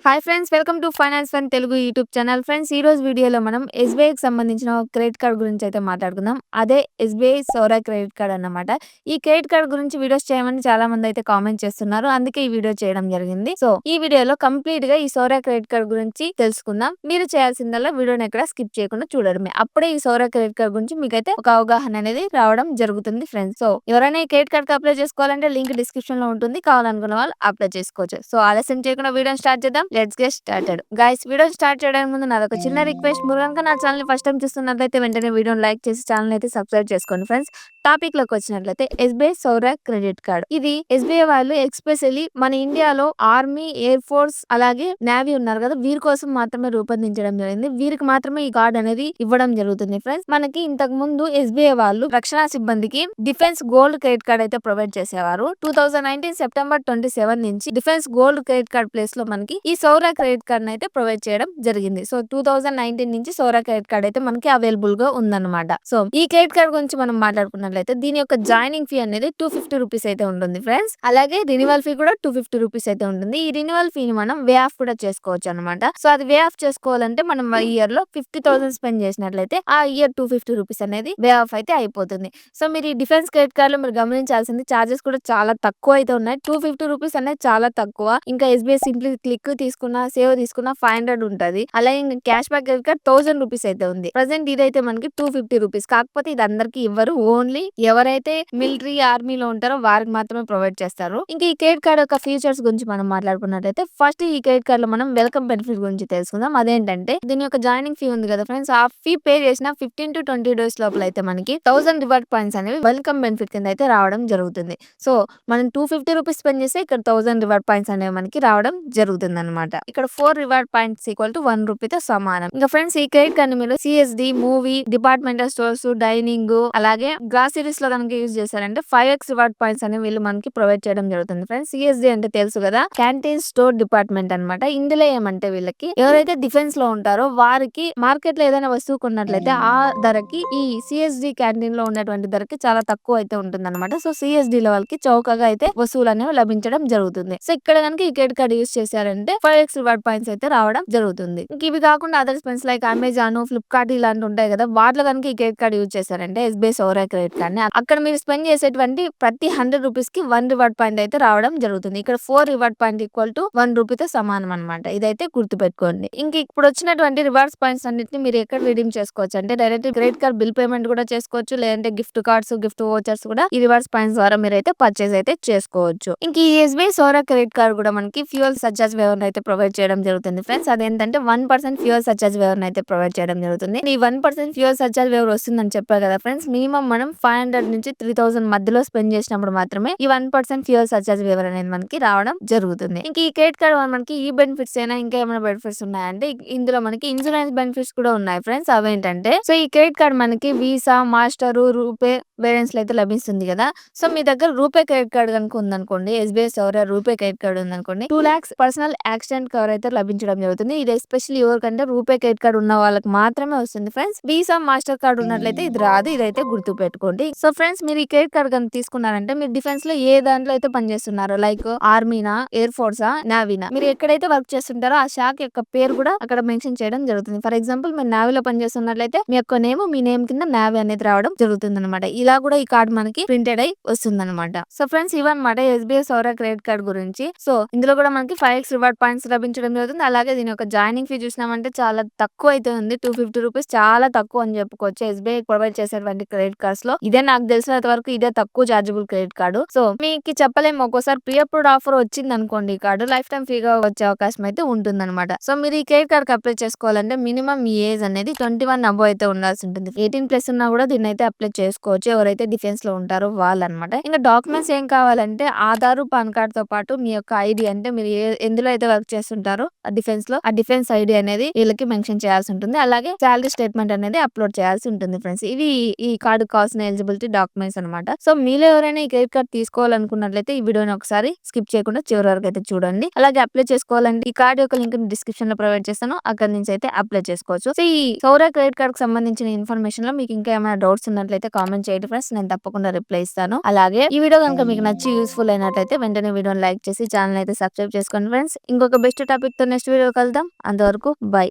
Hi friends, welcome to finance fun Telugu YouTube channel. Friends, ఈ రోజు వీడియోలో మనం ఎస్బీఐకి సంబంధించిన ఒక క్రెడిట్ కార్డ్ గురించి అయితే మాట్లాడుకుందాం. అదే ఎస్బీఐ సౌర క్రెడిట్ కార్డ్ అన్నమాట. ఈ క్రెడిట్ కార్డ్ గురించి వీడియోస్ చేయమని చాలా మంది అయితే కామెంట్ చేస్తున్నారు. అందుకే ఈ వీడియో చేయడం జరిగింది. సో ఈ వీడియోలో కంప్లీట్ గా ఈ సౌర క్రెడిట్ కార్డ్ గురించి తెలుసుకుందాం. మీరు చేయాల్సిందల్లా వీడియోని ఎక్కడ స్కిప్ చేయకుండా చూడడమే. అప్పుడే ఈ సౌర క్రెడిట్ కార్డ్ గురించి మీకైతే ఒక అవగాహన అనేది రావడం జరుగుతుంది ఫ్రెండ్స్. సో ఎవరైనా ఈ క్రెడిట్ కార్డ్ అప్లై చేసుకోవాలంటే లింక్ డిస్క్రిప్షన్ లో ఉంటుంది. కావాలనుకున్న వాళ్ళు అప్లై చేసుకోవచ్చు. సో ఆలస్యం చేయకుండా వీడియో స్టార్ట్ చేద్దాం. Let's get started. Guys, video start చేయడానికి ముందు నాదొక చిన్న రిక్వెస్ట్. మీరు కనుక నా ఛానల్ ఫస్ట్ టైం చూస్తున్నట్లయితే వెంటనే వీడియోని లైక్ చేసి ఛానల్ అయితే సబ్స్క్రైబ్ చేసుకోండి ఫ్రెండ్స్. టాపిక్ లోకి వచ్చినట్లయితే ఎస్బీఐ సౌర క్రెడిట్ కార్డ్. ఇది ఎస్బీఐ వాళ్ళు ఎక్స్పెషల్లీ మన ఇండియాలో ఆర్మీ, ఎయిర్ ఫోర్స్ అలాగే నేవీ ఉన్నారు కదా, వీరి కోసం మాత్రమే రూపొందించడం జరిగింది. వీరికి మాత్రమే ఈ కార్డ్ అనేది ఇవ్వడం జరుగుతుంది ఫ్రెండ్స్. మనకి ఇంతకు ముందు ఎస్బీఐ వాళ్ళు రక్షణ సిబ్బందికి డిఫెన్స్ గోల్డ్ క్రెడిట్ కార్డ్ అయితే ప్రొవైడ్ చేసేవారు. 2019 సెప్టెంబర్ 27 నుంచి defence gold credit card place లో మనకి ఈ సౌర క్రెడిట్ కార్డ్ అయితే ప్రొవైడ్ చేయడం జరిగింది. సో 2019 నుంచి సౌర క్రెడిట్ కార్డ్ అయితే మనకి అవైలబుల్ గా ఉందన్నమాట. సో ఈ క్రెడిట్ కార్డ్ గురించి మనం మాట్లాడుకున్నట్లయితే దీని యొక్క జాయినింగ్ ఫీ అనేది 250 రూపీస్ అయితే ఉంటుంది ఫ్రెండ్స్. అలాగే రినివల్ ఫీ కూడా 250 రూపీస్ అయితే ఉంటుంది. ఈ రినివల్ ఫీని మనం వే ఆఫ్ కూడా చేసుకోవచ్చు అనమాట. సో అది వే ఆఫ్ చేసుకోవాలంటే మనం ఇయర్ లో 50,000 స్పెండ్ చేసినట్లయితే ఆ ఇయర్ 250 రూపీస్ అనేది వే ఆఫ్ అయితే అయిపోతుంది. సో మీరు ఈ డిఫెన్స్ క్రెడిట్ కార్డ్ లో మీరు గమనించాల్సింది చార్జెస్ కూడా చాలా తక్కువ అయితే ఉన్నాయి. 250 రూపీస్ అనేది చాలా తక్కువ. ఇంకా ఎస్బీఐ సింప్లీ క్లిక్ తీసుకున్న, సేవ్ తీసుకున్న 500 ఉంటది. అలాగే cash back credit card 1000 rupees అయితే ఉంది. ప్రజెంట్ ఇదైతే మనకి 250 రూపీస్. కాకపోతే ఇది అందరికి ఇవ్వరు. ఓన్లీ ఎవరైతే మిలిటరీ, ఆర్మీలో ఉంటారో వారికి మాత్రమే ప్రొవైడ్ చేస్తారు. ఇంకా ఈ క్రెడిట్ కార్డ్ యొక్క ఫీచర్స్ గురించి మనం మాట్లాడుకున్నట్లయితే ఫస్ట్ ఈ క్రెడిట్ కార్డ్ లో మనం వెల్కమ్ బెనిఫిట్ గురించి తెలుసుకుందాం. అదేంటంటే దీని యొక్క జాయినింగ్ ఫీ ఉంది కదా ఫ్రెండ్స్, ఆ ఫీ పే చేసిన 15 to 20 డేస్ లోపల అయితే మనకి 1000 రివార్డ్ పాయింట్స్ అనేవి వెల్కమ్ బెనిఫిట్ కింద అయితే రావడం జరుగుతుంది. సో మనం 250 రూపీస్ స్పెండ్ చేస్తే ఇక్కడ 1000 రివార్డ్ పాయింట్స్ అనేవి మనకి రావడం జరుగుతుంది అనమాట. ఇక్కడ 4 రివార్డ్ పాయింట్స్ ఈక్వల్ టు 1 రూపీతో సమానం. ఇంకా ఫ్రెండ్స్, ఈ క్రెడిట్ కార్డ్ మీరు CSD, movie, departmental stores, dining అలాగే గ్రాసరీస్ లో కనుక యూజ్ చేశారంటే 5x రివార్డ్ పాయింట్స్ అనేవి వీళ్ళు మనకి ప్రొవైడ్ చేయడం జరుగుతుంది ఫ్రెండ్స్. సిఎస్డి అంటే తెలుసు కదా, క్యాంటీన్ స్టోర్ డిపార్ట్మెంట్ అనమాట. ఇందులో ఏమంటే వీళ్ళకి ఎవరైతే డిఫెన్స్ లో ఉంటారో వారికి మార్కెట్ లో ఏదైనా వస్తువు కొన్నట్లయితే ఆ ధరకి ఈ సిఎస్డి క్యాంటీన్ లో ఉన్నటువంటి ధరకి చాలా తక్కువ అయితే ఉంటుంది అనమాట. సో సిఎస్డి లో వాళ్ళకి చౌకగా అయితే వస్తువులు అనేవి లభించడం జరుగుతుంది. సో ఇక్కడ కనుక ఈ క్రెడిట్ కార్డ్ యూజ్ చేశారంటే 5x రివార్డ్ పాయింట్స్ అయితే రావడం జరుగుతుంది. ఇంక ఇవి కాకుండా అదర్ స్పెన్స్ లైక్ అమెజాన్, ఫ్లిప్కార్ట్ ఇలాంటి ఉంటాయి కదా, వాటిలో కనుక ఈ క్రెడిట్ కార్డ్ యూజ్ చేశారంటే ఎస్బీఐ సౌర క్రెడిట్ కార్డ్ ని అక్కడ మీరు స్పెండ్ చేసేటువంటి ప్రతి 100 రూపీస్ కి 1 రివార్డ్ పాయింట్ అయితే రావడం జరుగుతుంది. ఇక్కడ 4 రివార్డ్ పాయింట్ ఈక్వల్ టు 1 రూపీతో సమానం అనమాట. ఇదైతే గుర్తుపెట్టుకోండి. ఇంక ఇప్పుడు వచ్చినటువంటి రివార్డ్స్ పాయింట్స్ అన్నిటిని మీరు ఎక్కడ రిడీమ్ చేసుకోవచ్చు అంటే direct credit card bill payment కూడా చేసుకోవచ్చు, లేదంటే గిఫ్ట్ కార్డ్స్, గిఫ్ట్ వోచర్స్ కూడా ఈ రివార్డ్స్ పాయింట్స్ ద్వారా మీరు అయితే పర్చేస్ అయితే చేసుకోవచ్చు. ఇంక ఈ ఎస్బీఐ సౌర క్రెడిట్ కార్డ్ కూడా మనకి ఫ్యూయల్ సర్చార్జ్ వేవర్ అయితే ప్రొవైడ్ చేయడం జరుగుతుంది ఫ్రెండ్స్. అదేంటంటే 1% ఫ్యూయల్ సర్చార్జ్ వేవర్ అయితే ప్రొవైడ్ చేయడం జరుగుతుంది. ఈ 1% ఫ్యూయల్ సర్చార్జ్ వేవర్ వస్తుందని చెప్పారు కదా ఫ్రెండ్స్, మినిమం మనం 500 నుంచి 3000 మధ్యలో స్పెండ్ చేసినప్పుడు మాత్రమే ఈ 1% ఫ్యూయల్ సర్చార్జ్ వేవర్ అనేది మనకి రావడం జరుగుతుంది. ఇంక ఈ క్రెడిట్ కార్డ్ మనకి ఈ బెనిఫిట్స్ అయినా ఇంకా ఏమైనా బెనిఫిట్స్ ఉన్నాయంటే ఇందులో మనకి ఇన్సూరెన్స్ బెనిఫిట్స్ కూడా ఉన్నాయి ఫ్రెండ్స్. అవేంటంటే సో ఈ క్రెడిట్ కార్డ్ మనకి వీసా, మాస్టర్, రూపే వేరియంట్స్ లో అయితే లభిస్తుంది కదా. సో మీ దగ్గర రూపే క్రెడిట్ కార్డ్ కనుక ఉందనుకోండి, ఎస్బీఐ సౌర రూపే క్రెడిట్ కార్డ్ ఉందనుకోండి, 2 lakhs పర్సనల్ యాక్సిడెంట్ కవర్ అయితే లభించడం జరుగుతుంది. ఇది ఎస్పెషల్లీ ఎవరికంటే రూపే క్రెడిట్ కార్డ్ ఉన్న వాళ్ళకి మాత్రమే వస్తుంది ఫ్రెండ్స్. వీసా, మాస్టర్ కార్డ్ ఉన్నట్లయితే ఇది రాదు. ఇదైతే గుర్తు పెట్టుకోండి. సో ఫ్రెండ్స్, మీరు ఈ క్రెడిట్ కార్డ్ కనుక తీసుకున్నారంటే మీరు డిఫెన్స్ లో ఏ దాంట్లో అయితే పనిచేస్తున్నారో, లైక్ ఆర్మీనా, ఎయిర్ ఫోర్సా, నావీనా, మీరు ఎక్కడైతే వర్క్ చేస్తుంటారో ఆ శాఖ యొక్క పేరు కూడా అక్కడ మెన్షన్ చేయడం జరుగుతుంది. ఫర్ ఎగ్జాంపుల్ మీరు నావీలో పనిచేస్తున్నట్లయితే మీ యొక్క నేమ్, మీ నేమ్ కింద నావీ అనేది రావడం జరుగుతుంది అనమాట. ఇలా కూడా ఈ కార్డ్ మనకి ప్రింటెడ్ అయి వస్తుంది అనమాట. సో ఫ్రెండ్స్, ఇవన్నమాట ఎస్బీఐ సౌర క్రెడిట్ కార్డ్ గురించి. సో ఇందులో కూడా మనకి 5x రివార్డ్ పాయింట్స్ లభించడం జరుగుతుంది. అలాగే దీని యొక్క జాయినింగ్ ఫీ చూసినామంటే చాలా తక్కువ అయితే ఉంది. 250 రూపీస్ చాలా తక్కువ అని చెప్పుకోవచ్చు. ఎస్బీఐ ప్రొవైడ్ చేసేటువంటి క్రెడిట్ కార్డ్స్ లో ఇదే నాకు తెలిసినంత వరకు ఇదే తక్కువ చార్జబుల్ క్రెడిట్ కార్డు. సో మీకు చెప్పలేము, ఒక్కోసారి ప్రీ అప్రూవ్డ్ ఆఫర్ వచ్చింది అనుకోండి, ఈ కార్డు లైఫ్ టైం ఫ్రీగా వచ్చే అవకాశం అయితే ఉంటుంది అనమాట. సో మీరు ఈ క్రెడిట్ కార్డ్ అప్లై చేసుకోవాలంటే మినిమం మీ ఏజ్ అనేది 21 అబౌవ్ అయితే ఉండాల్సి ఉంటుంది. 18+ ఉన్నా కూడా దీన్ని అయితే అప్లై చేసుకోవచ్చు ఎవరైతే డిఫెన్స్ లో ఉంటారో వాళ్ళు అనమాట. ఇంకా డాక్యుమెంట్స్ ఏం కావాలంటే ఆధార్, పాన్ కార్డ్ తో పాటు మీ యొక్క ఐడి, అంటే మీరు ఎందులో అయితే వర్క్ చేస్తుంటారో డిఫెన్స్ లో ఆ డిఫెన్స్ ఐడి అనేది వీళ్ళకి మెన్షన్ చేయాల్సి ఉంటుంది. అలాగే శాలరీ స్టేట్మెంట్ అనేది అప్లోడ్ చేయాల్సి ఉంటుంది ఫ్రెండ్స్. ఇవి ఈ కార్డు కావాల్సిన ఎలిజిబిలిటీ డాక్యుమెంట్స్ అనమాట. సో మీలో ఎవరైనా ఈ క్రెడిట్ కార్డ్ తీసుకోవాలనుకున్నట్లయితే ఈ వీడియోని ఒకసారి స్కిప్ చేయకుండా చివరి వరకు అయితే చూడండి. అలాగే అప్లై చేసుకోవాలంటే ఈ కార్డు యొక్క లింక్ డిస్క్రిప్షన్ లో ప్రొవైడ్ చేస్తాను, అక్కడ నుంచి అయితే అప్లై చేసుకోవచ్చు. సో ఈ సౌర క్రెడిట్ కార్డ్ కి సంబంధించిన ఇన్ఫర్మేషన్ లో మీకు ఇంకా ఏమైనా డౌట్స్ ఉన్నట్లయితే కామెంట్ చేయండి ఫ్రెండ్స్, నేను తప్పకుండా రిప్లై ఇస్తాను. అలాగే ఈ వీడియో కనుక మీకు నచ్చి యూస్ఫుల్ అయినట్లయితే వెంటనే వీడియోని లైక్ చేసి ఛానల్ అయితే సబ్స్క్రైబ్ చేసుకోండి ఫ్రెండ్స్. ఇంకొక ఇంకొక బెస్ట్ టాపిక్‌తో నెక్స్ట్ వీడియోలో కలుద్దాం. అంతవరకు బై.